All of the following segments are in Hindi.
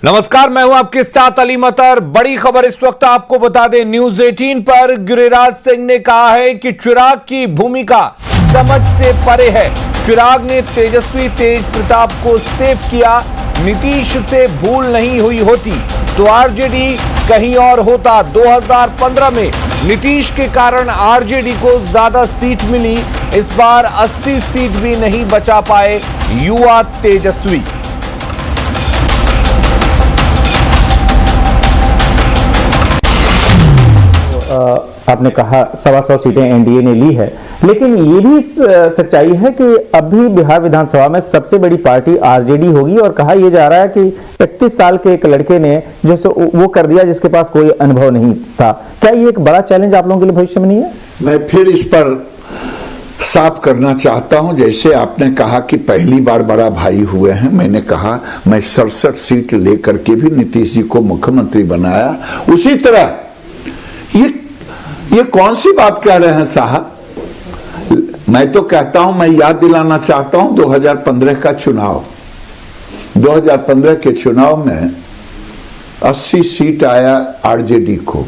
नमस्कार, मैं हूं आपके साथ अली मतर। बड़ी खबर इस वक्त आपको बता दें, न्यूज 18 पर गिरिराज सिंह ने कहा है कि चिराग की भूमिका समझ से परे है। चिराग ने तेजस्वी तेज प्रताप को सेव किया। नीतीश से भूल नहीं हुई होती तो आरजेडी कहीं और होता। 2015 में नीतीश के कारण आरजेडी को ज्यादा सीट मिली। इस बार 80 सीट भी नहीं बचा पाए युवा तेजस्वी। आपने कहा 125 सीटें एनडीए ने ली है, लेकिन ये भी सच्चाई है कि अभी बिहार विधानसभा में सबसे बड़ी पार्टी आरजेडी होगी। और कहा यह जा रहा है कि 31 साल के एक लड़के ने जैसे वो कर दिया जिसके पास कोई अनुभव नहीं था। क्या ये एक बड़ा चैलेंज आप लोगों के लिए भविष्य में नहीं है? मैं फिर इस पर साफ करना चाहता हूं। जैसे आपने कहा कि पहली बार बड़ा भाई हुए हैं, मैंने कहा मैं 67 सीट लेकर के भी नीतीश जी को मुख्यमंत्री बनाया। उसी तरह ये कौन सी बात कह रहे हैं साहब? मैं तो कहता हूं, मैं याद दिलाना चाहता हूं 2015 का चुनाव। 2015 के चुनाव में 80 सीट आया आरजेडी को।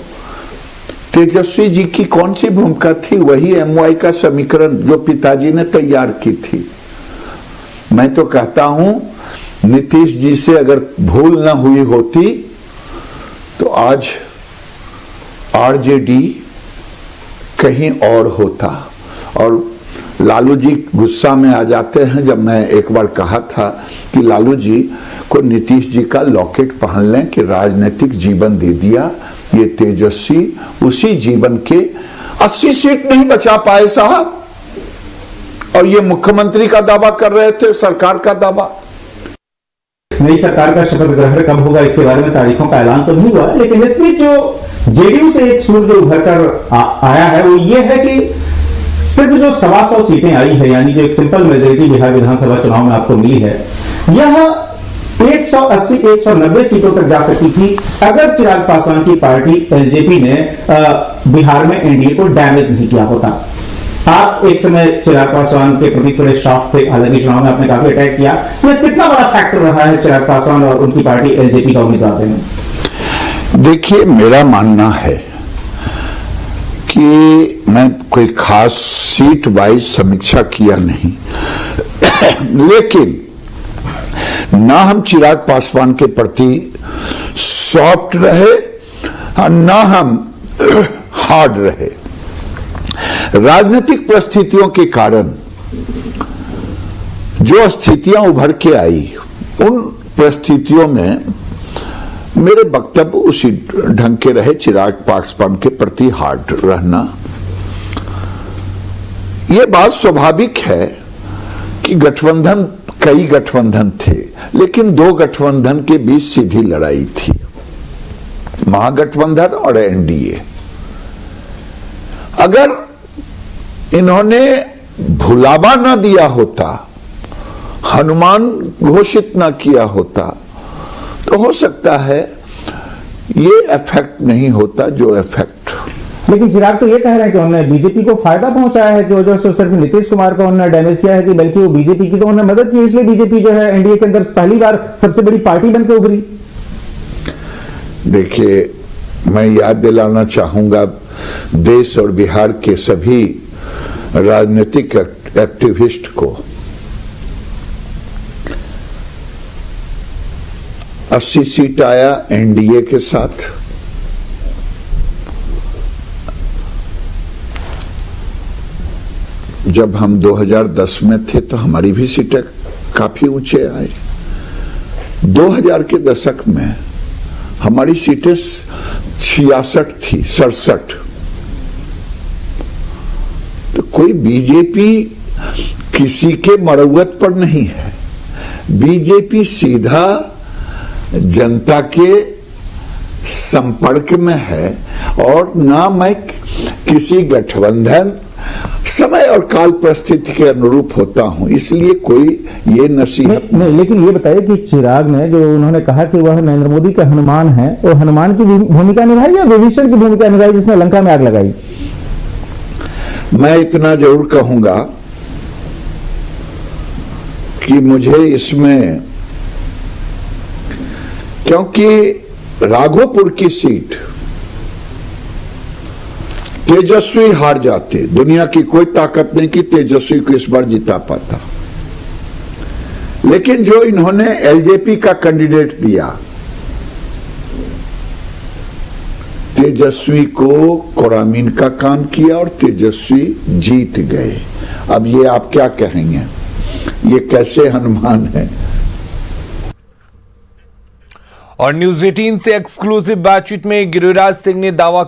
तेजस्वी जी की कौन सी भूमिका थी? वही एमवाई का समीकरण जो पिताजी ने तैयार की थी। मैं तो कहता हूं नीतीश जी से अगर भूल ना हुई होती तो आज आरजेडी कहीं और होता। और लालू जी गुस्सा में आ जाते हैं जब मैं एक बार कहा था कि लालू जी को नीतीश जी का लॉकेट पहन लें कि राजनीतिक जीवन दे दिया। ये तेजस्वी उसी जीवन के 80 सीट नहीं बचा पाए साहब, और ये मुख्यमंत्री का दावा कर रहे थे, सरकार का दावा। नई सरकार का शपथ ग्रहण कब होगा इसके बारे में तारीखों का ऐलान तो नहीं हुआ, लेकिन इसमें जो जेडीयू से एक सूर जो उभर कर आया है वो ये है कि सिर्फ जो 125 सीटें आई है, यानी जो एक सिंपल मेजोरिटी बिहार विधानसभा चुनाव में आपको मिली है, यह 180-190 सीटों तक जा सकती थी अगर चिराग पासवान की पार्टी एलजेपी ने बिहार में एनडीए को डैमेज नहीं किया होता। आप एक समय चिराग पासवान के प्रति थोड़े शॉक थे, हालांकि चुनाव में आपने काफी अटैक किया। यह कितना बड़ा फैक्टर रहा है चिराग पासवान और उनकी पार्टी एलजेपी का उम्मीदवार देने? देखिए, मेरा मानना है कि मैं कोई खास सीट वाइज समीक्षा किया नहीं लेकिन ना हम चिराग पासवान के प्रति सॉफ्ट रहे और ना हम हार्ड रहे। राजनीतिक परिस्थितियों के कारण जो स्थितियां उभर के आई, उन परिस्थितियों में मेरे वक्तव्य उसी ढंग के रहे। चिराग पासवान के प्रति हार्ड रहना, यह बात स्वाभाविक है कि गठबंधन, कई गठबंधन थे, लेकिन दो गठबंधन के बीच सीधी लड़ाई थी, महागठबंधन और एनडीए। अगर इन्होंने भुलावा न दिया होता, हनुमान घोषित न किया होता, तो हो सकता है ये इफेक्ट नहीं होता जो इफेक्ट। लेकिन चिराग तो ये कह रहे हैं कि उन्होंने बीजेपी को फायदा पहुंचाया है, कि वो जो सिर्फ नीतीश कुमार को उन्होंने डैमेज किया है, कि बल्कि वो बीजेपी की तो उन्होंने मदद की, इसलिए बीजेपी जो है एनडीए के अंदर पहली बार सबसे बड़ी पार्टी बनकर उभरी। देखिए, मैं याद दिलाना चाहूंगा देश और बिहार के सभी राजनीतिक एक्टिविस्ट को, 80 सीट आया एनडीए के साथ। जब हम 2010 में थे तो हमारी भी सीटें काफी ऊंचे आए। 2000 के दशक में हमारी सीटें 66 थी, 67। तो कोई बीजेपी किसी के मरौवत पर नहीं है। बीजेपी सीधा जनता के संपर्क में है, और ना मैं किसी गठबंधन, समय और काल परिस्थिति के अनुरूप होता हूं, इसलिए कोई ये नसीहत नहीं। लेकिन ये बताइए कि चिराग ने जो उन्होंने कहा कि वह नरेंद्र मोदी का हनुमान है, वो हनुमान की भूमिका निभाई या विभीषण की भूमिका निभाई जिसने लंका में आग लगाई? मैं इतना जरूर कहूंगा कि मुझे इसमें क्योंकि राघोपुर की सीट तेजस्वी हार जाते, दुनिया की कोई ताकत नहीं कि तेजस्वी को इस बार जिता पाता। लेकिन जो इन्होंने एलजेपी का कैंडिडेट दिया, तेजस्वी को कोरामीन का काम किया और तेजस्वी जीत गए। अब ये आप क्या कहेंगे, ये कैसे अनुमान है? और न्यूज 18 से एक्सक्लूसिव बातचीत में गिरिराज सिंह ने दावा